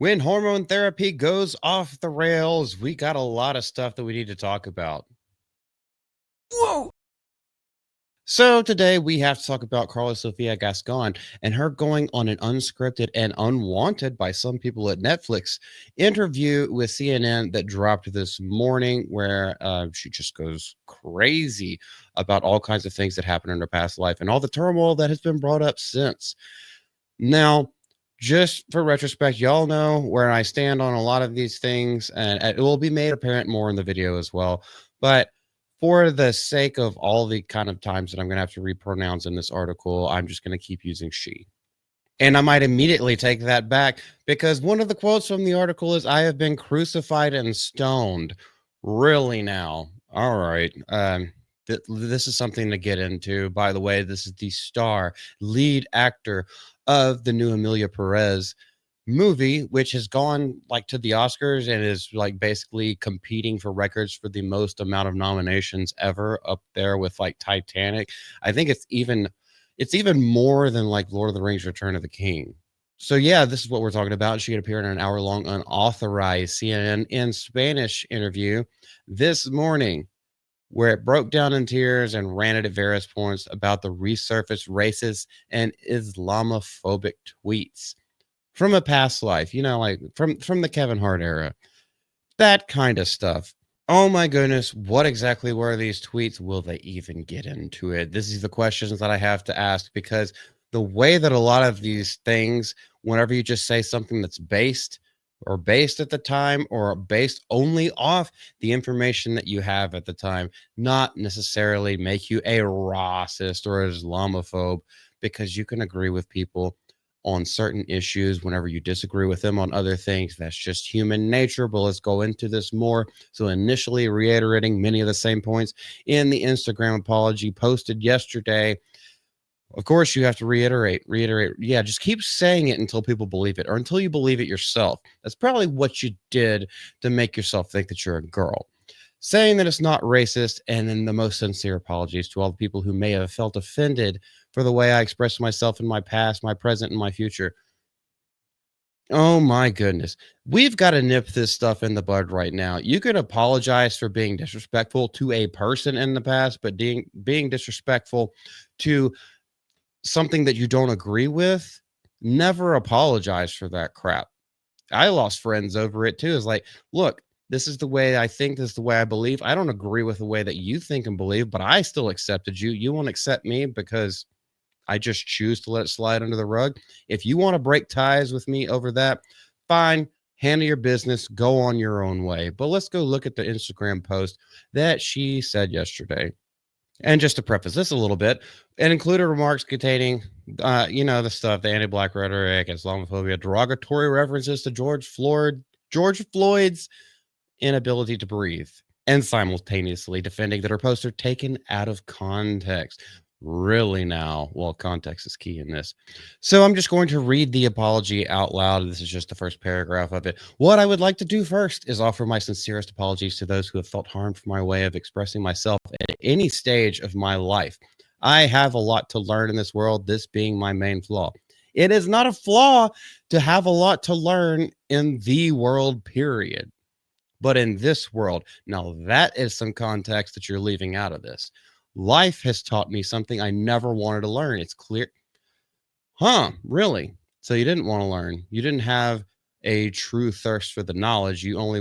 When hormone therapy goes off the rails, we got a lot of stuff that we need to talk about. Whoa! So today we have to talk about Karla Sofia Gascon and her going on an unscripted and unwanted by some people at Netflix interview with CNN that dropped this morning, where she just goes crazy about all kinds of things that happened in her past life and all the turmoil that has been brought up since. Now, just for retrospect, y'all know where I stand on a lot of these things, and it will be made apparent more in the video as well. But for the sake of all the kind of times that I'm going to have to repronounce in this article, I'm just going to keep using she. And I might immediately take that back because one of the quotes from the article is, "I have been crucified and stoned." Really now? All right. This is something to get into. By the way, this is the lead actor of the new Emilia Perez movie, which has gone like to the Oscars and is like basically competing for records for the most amount of nominations ever, up there with like Titanic. I think it's even more than like Lord of the Rings Return of the King. So yeah, this is what we're talking about. She had appeared in an hour-long unauthorized CNN in Spanish interview this morning, where it broke down in tears and ranted at various points about the resurfaced racist and Islamophobic tweets from a past life, like from the Kevin Hart era. That kind of stuff. Oh my goodness, what exactly were these tweets? Will they even get into it? This is the questions that I have to ask, because the way that a lot of these things, whenever you just say something that's based at the time, or based only off the information that you have at the time, not necessarily make you a racist or an Islamophobe, because you can agree with people on certain issues whenever you disagree with them on other things. That's just human nature, but let's go into this more. So initially reiterating many of the same points in the Instagram apology posted yesterday. Of course, you have to reiterate. Yeah, just keep saying it until people believe it, or until you believe it yourself. That's probably what you did to make yourself think that you're a girl. Saying that it's not racist, and then the most sincere apologies to all the people who may have felt offended for the way I expressed myself in my past, my present, and my future. Oh my goodness. We've got to nip this stuff in the bud right now. You can apologize for being disrespectful to a person in the past, but being disrespectful to something that you don't agree with, never apologize for that crap. I lost friends over it too. It's like, look, this is the way I think, this is the way I believe. I don't agree with the way that you think and believe, but I still accepted you. You won't accept me because I just choose to let it slide under the rug. If you want to break ties with me over that, fine, handle your business, go on your own way. But let's go look at the Instagram post that she said yesterday. And just to preface this a little bit, it included remarks containing, the stuff, the anti-black rhetoric, Islamophobia, derogatory references to George Floyd's inability to breathe, and simultaneously defending that her posts are taken out of context. Really now? Well, context is key in this. So I'm just going to read the apology out loud. This is just the first paragraph of it. What I would like to do first is offer my sincerest apologies to those who have felt harmed from my way of expressing myself at any stage of my life. I have a lot to learn in this world, this being my main flaw. It is not a flaw to have a lot to learn in the world, period. But in this world, now that is some context that you're leaving out of this. Life has taught me something I never wanted to learn. It's clear. Huh, really? So you didn't want to learn. You didn't have a true thirst for the knowledge. You only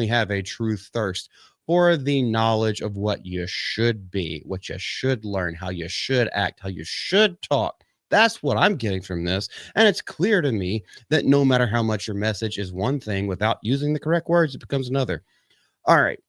have a true thirst for the knowledge of what you should be, what you should learn, how you should act, how you should talk. That's what I'm getting from this. And it's clear to me that no matter how much your message is one thing, without using the correct words, it becomes another. All right.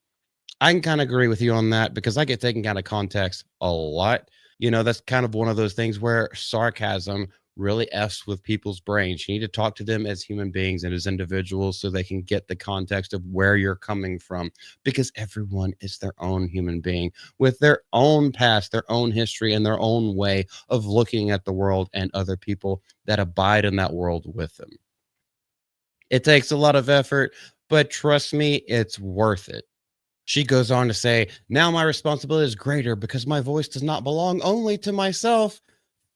I can kind of agree with you on that because I get taken out of context a lot. That's kind of one of those things where sarcasm really F's with people's brains. You need to talk to them as human beings and as individuals so they can get the context of where you're coming from, because everyone is their own human being with their own past, their own history, and their own way of looking at the world and other people that abide in that world with them. It takes a lot of effort, but trust me, it's worth it. She goes on to say, now my responsibility is greater because my voice does not belong only to myself.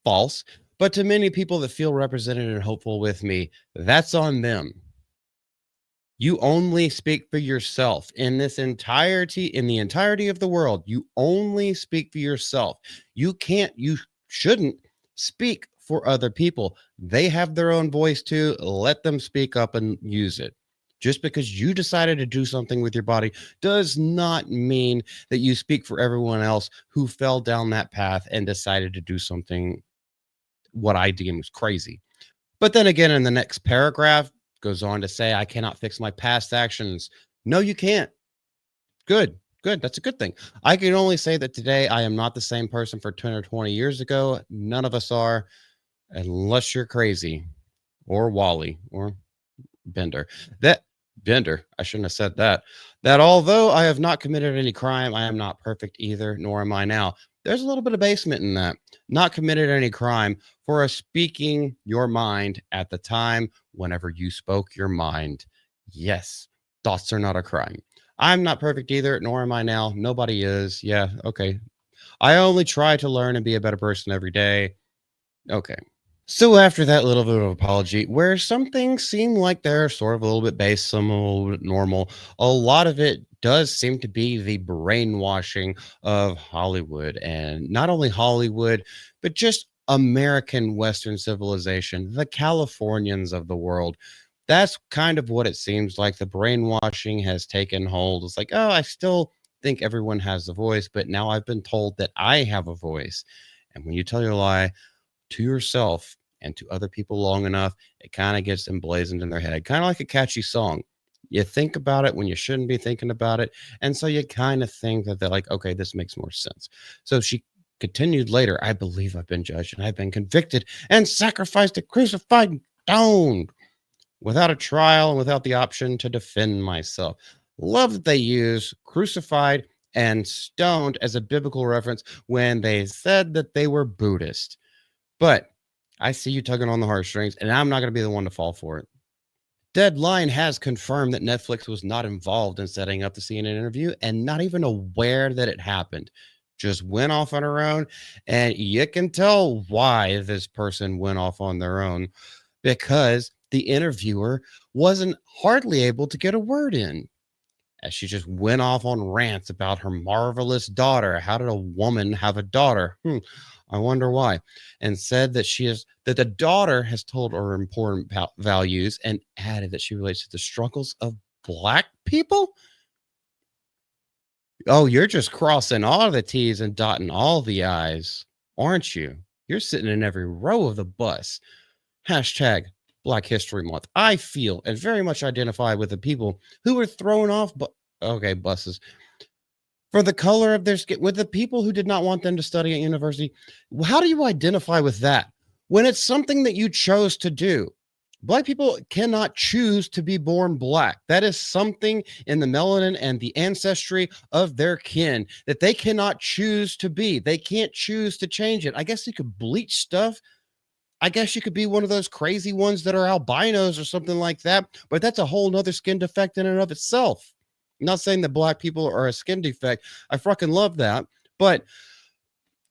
False. But to many people that feel represented and hopeful with me, that's on them. You only speak for yourself in the entirety of the world. You only speak for yourself. You shouldn't speak for other people. They have their own voice too. Let them speak up and use it. Just because you decided to do something with your body does not mean that you speak for everyone else who fell down that path and decided to do something what I deem was crazy. But then again, in the next paragraph, goes on to say, I cannot fix my past actions. No, you can't. Good, good. That's a good thing. I can only say that today I am not the same person for 10 or 20 years ago. None of us are, unless you're crazy or Wally or Bender. That Bender, I shouldn't have said that. That although I have not committed any crime, I am not perfect either, nor am I now. There's a little bit of basement in that. Not committed any crime for a speaking your mind at the time whenever you spoke your mind. Yes, thoughts are not a crime. I'm not perfect either, nor am I now. Nobody is. Yeah, okay. I only try to learn and be a better person every day. Okay. So after that little bit of apology, where some things seem like they're sort of a little bit base, some a little bit normal, a lot of it does seem to be the brainwashing of Hollywood, and not only Hollywood, but just American Western civilization, the Californians of the world. That's kind of what it seems like. The brainwashing has taken hold. It's like, oh, I still think everyone has a voice, but now I've been told that I have a voice. And when you tell your lie, to yourself and to other people long enough, it kind of gets emblazoned in their head, kind of like a catchy song. You think about it when you shouldn't be thinking about it. And so you kind of think that they're like, okay, this makes more sense. So she continued later, I believe I've been judged and I've been convicted and sacrificed and crucified and stoned without a trial and without the option to defend myself. Love that they use crucified and stoned as a biblical reference when they said that they were Buddhist. But I see you tugging on the heartstrings, and I'm not going to be the one to fall for it. Deadline has confirmed that Netflix was not involved in setting up the CNN interview and not even aware that it happened. Just went off on her own. And you can tell why this person went off on their own because the interviewer wasn't hardly able to get a word in as she just went off on rants about her marvelous daughter. How did a woman have a daughter? I wonder why. And said that the daughter has told her important values and added that she relates to the struggles of black people. Oh, you're just crossing all the T's and dotting all the I's, aren't you? You're sitting in every row of the bus. Hashtag Black History Month. I feel and very much identify with the people who were thrown off, buses for the color of their skin, with the people who did not want them to study at university. How do you identify with that when it's something that you chose to do? Black people cannot choose to be born black. That is something in the melanin and the ancestry of their kin that they cannot choose to be. They can't choose to change it. I guess you could bleach stuff. I guess you could be one of those crazy ones that are albinos or something like that, but that's a whole nother skin defect in and of itself. I'm not saying that black people are a skin defect. I fucking love that. But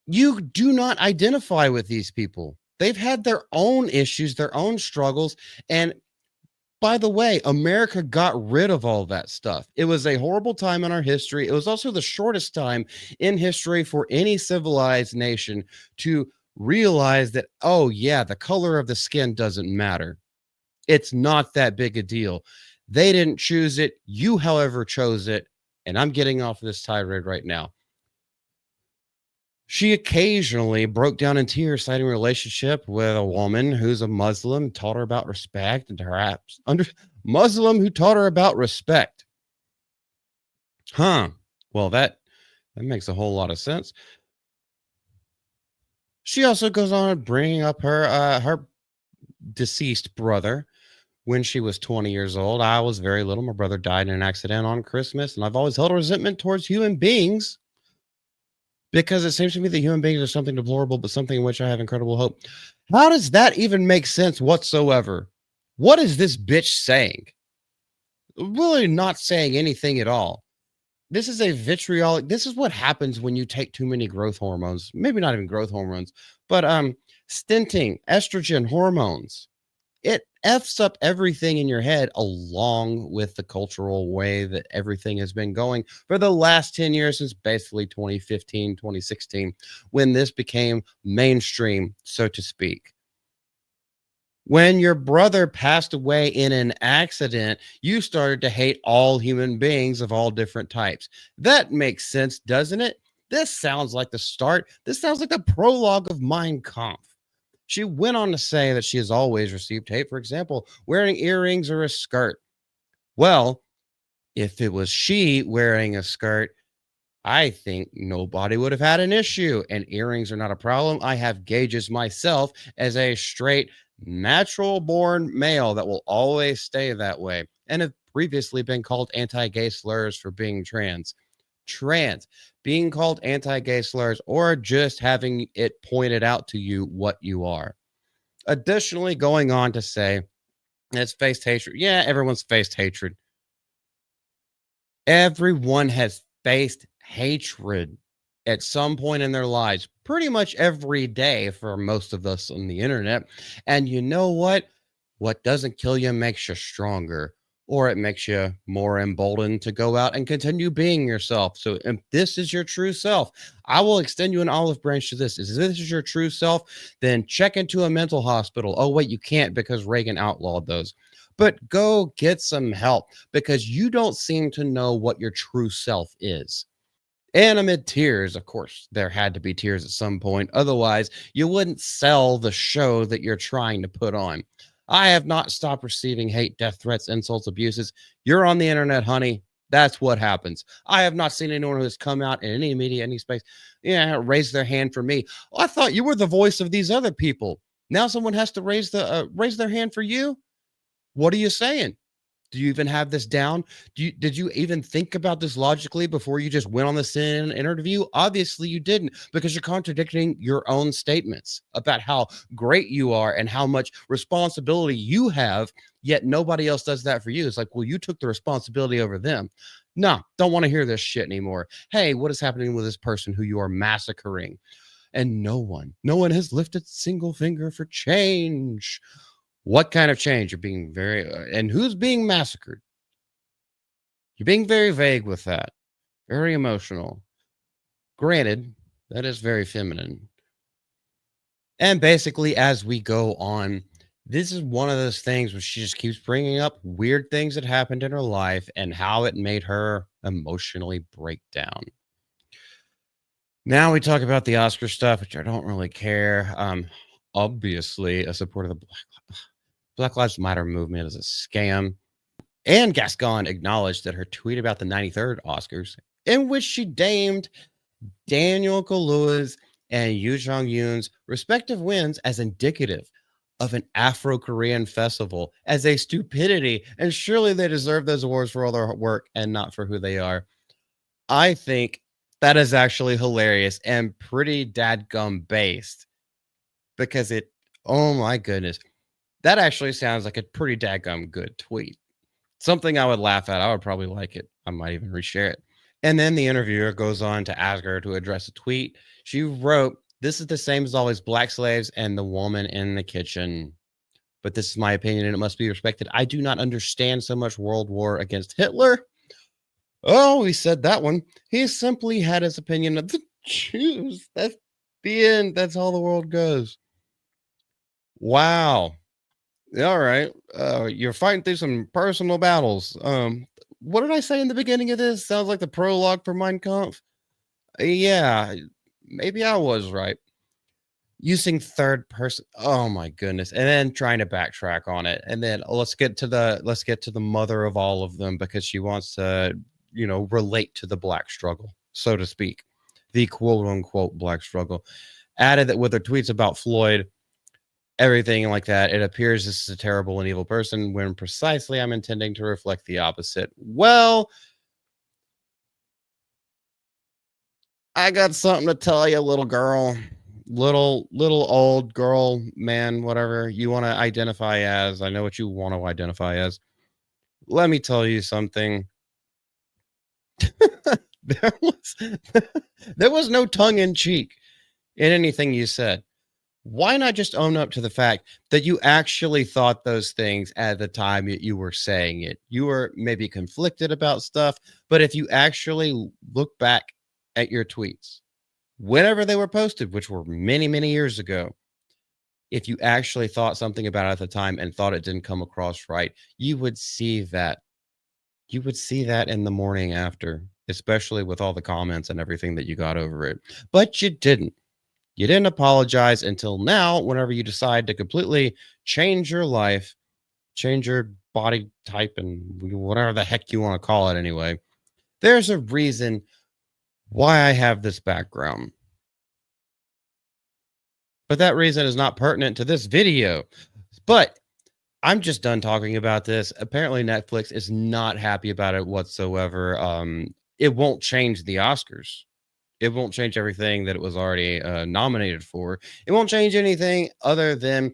you do not identify with these people. They've had their own issues, their own struggles. And by the way, America got rid of all that stuff. It was a horrible time in our history. It was also the shortest time in history for any civilized nation to realize that, oh, yeah, the color of the skin doesn't matter. It's not that big a deal. They didn't choose it. You, however, chose it. And I'm getting off this tirade right now. She occasionally broke down in tears, citing a relationship with a woman who's a Muslim, taught her about respect, and perhaps under Muslim who taught her about respect. Huh. Well, that makes a whole lot of sense. She also goes on bringing up her deceased brother when she was 20 years old. I was very little. My brother died in an accident on Christmas, and I've always held a resentment towards human beings because it seems to me that human beings are something deplorable, but something in which I have incredible hope. How does that even make sense whatsoever? What is this bitch saying? Really not saying anything at all. This is a vitriolic. This is what happens when you take too many growth hormones. Maybe not even growth hormones, but Stenting, estrogen hormones. It F's up everything in your head along with the cultural way that everything has been going for the last 10 years since basically 2015, 2016, when this became mainstream, so to speak. When your brother passed away in an accident, you started to hate all human beings of all different types. That makes sense, doesn't it? This sounds like the start. This sounds like the prologue of Mein Kampf. She went on to say that she has always received hate, for example, wearing earrings or a skirt. Well, if it was she wearing a skirt, I think nobody would have had an issue. And earrings are not a problem. I have gauges myself as a straight, natural born male that will always stay that way and have previously been called anti gay slurs for being trans. Trans, being called anti gay slurs, or just having it pointed out to you what you are. Additionally, going on to say, it's faced hatred. Yeah, everyone's faced hatred. Everyone has faced hatred at some point in their lives, pretty much every day for most of us on the internet. And you know what? What doesn't kill you makes you stronger, or it makes you more emboldened to go out and continue being yourself. So, if this is your true self, I will extend you an olive branch to this. Is this is your true self? Then check into a mental hospital. Oh, wait, you can't because Reagan outlawed those. But go get some help because you don't seem to know what your true self is. And amid tears, of course, there had to be tears at some point. Otherwise, you wouldn't sell the show that you're trying to put on. I have not stopped receiving hate, death threats, insults, abuses. You're on the internet, honey. That's what happens. I have not seen anyone who has come out in any media, any space, yeah, raise their hand for me. Oh, I thought you were the voice of these other people. Now someone has to raise their hand for you. What are you saying? Do you even have this down? Did you even think about this logically before you just went on this interview? Obviously, you didn't because you're contradicting your own statements about how great you are and how much responsibility you have, yet nobody else does that for you. It's like, well, you took the responsibility over them. No, don't want to hear this shit anymore. Hey, what is happening with this person who you are massacring? And no one has lifted a single finger for change. What kind of change? You're being very, and who's being massacred? You're being very vague with that. Very emotional. Granted, that is very feminine. And basically, as we go on, this is one of those things where she just keeps bringing up weird things that happened in her life and how it made her emotionally break down. Now we talk about the Oscar stuff, which I don't really care. Obviously, a supporter of the Black Lives Matter movement is a scam. And Gascon acknowledged that her tweet about the 93rd Oscars, in which she named Daniel Kaluuya's and Yoo Jong Yoon's respective wins as indicative of an Afro Korean festival, as a stupidity, and surely they deserve those awards for all their work and not for who they are. I think that is actually hilarious and pretty dadgum based because oh my goodness, that actually sounds like a pretty dadgum good tweet. Something I would laugh at. I would probably like it. I might even reshare it. And then the interviewer goes on to ask her to address a tweet. She wrote, "This is the same as always, black slaves and the woman in the kitchen. But this is my opinion and it must be respected. I do not understand so much World War against Hitler." Oh, he said that one. He simply had his opinion of the Jews. That's the end. That's how the world goes. Wow. All right. You're fighting through some personal battles. What did I say in the beginning of this? Sounds like the prologue for Mein Kampf. Yeah, maybe I was right. Using third person. Oh my goodness. And then trying to backtrack on it. And then let's get to the mother of all of them because she wants to, relate to the black struggle, so to speak. The quote unquote black struggle. Added that with her tweets about Floyd, everything like that, it appears this is a terrible and evil person when precisely I'm intending to reflect the opposite. Well, I got something to tell you, little girl. Little old girl, man, whatever you want to identify as. I know what you want to identify as. Let me tell you something. there was there was no tongue in cheek in anything you said. why not just own up to the fact that you actually thought those things at the time you were saying it? You were maybe conflicted about stuff, but if you actually look back at your tweets, whenever they were posted, which were many, many years ago, if you actually thought something about it at the time and thought it didn't come across right, you would see that. You would see that in the morning after, especially with all the comments and everything that you got over it. But you didn't. You didn't apologize until now, whenever you decide to completely change your life, change your body type, and whatever the heck you want to call it anyway. There's a reason why I have this background. But that reason is not pertinent to this video. But I'm just done talking about this. Apparently, Netflix is not happy about it whatsoever. It won't change the Oscars. It won't change everything that it was already nominated for. It won't change anything other than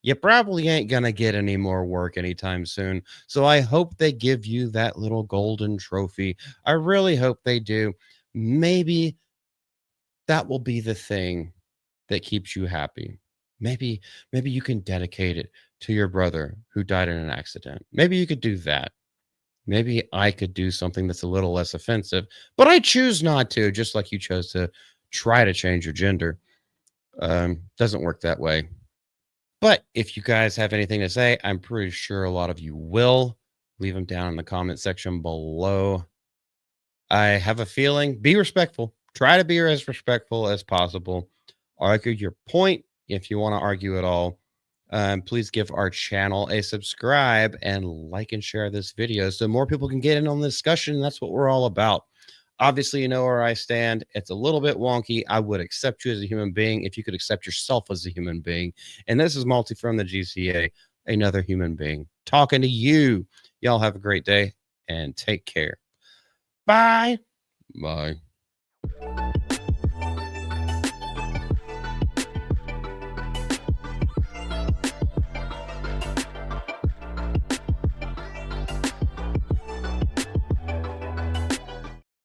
you probably ain't gonna get any more work anytime soon. So I hope they give you that little golden trophy. I really hope they do. Maybe that will be the thing that keeps you happy. Maybe maybe you can dedicate it to your brother who died in an accident. Maybe you could do that. Maybe I could do something that's a little less offensive, but I choose not to, just like you chose to try to change your gender. Doesn't work that way. But if you guys have anything to say, I'm pretty sure a lot of you will. Leave them down in the comment section below. I have a feeling, be respectful. Try to be as respectful as possible. Argue your point if you want to argue at all. Please give our channel a subscribe and like and share this video so more people can get in on the discussion. That's what we're all about. Obviously, you know where I stand. It's a little bit wonky. I would accept you as a human being if you could accept yourself as a human being. And this is Multi from the GCA, another human being talking to you. Y'all have a great day and take care. Bye. Bye.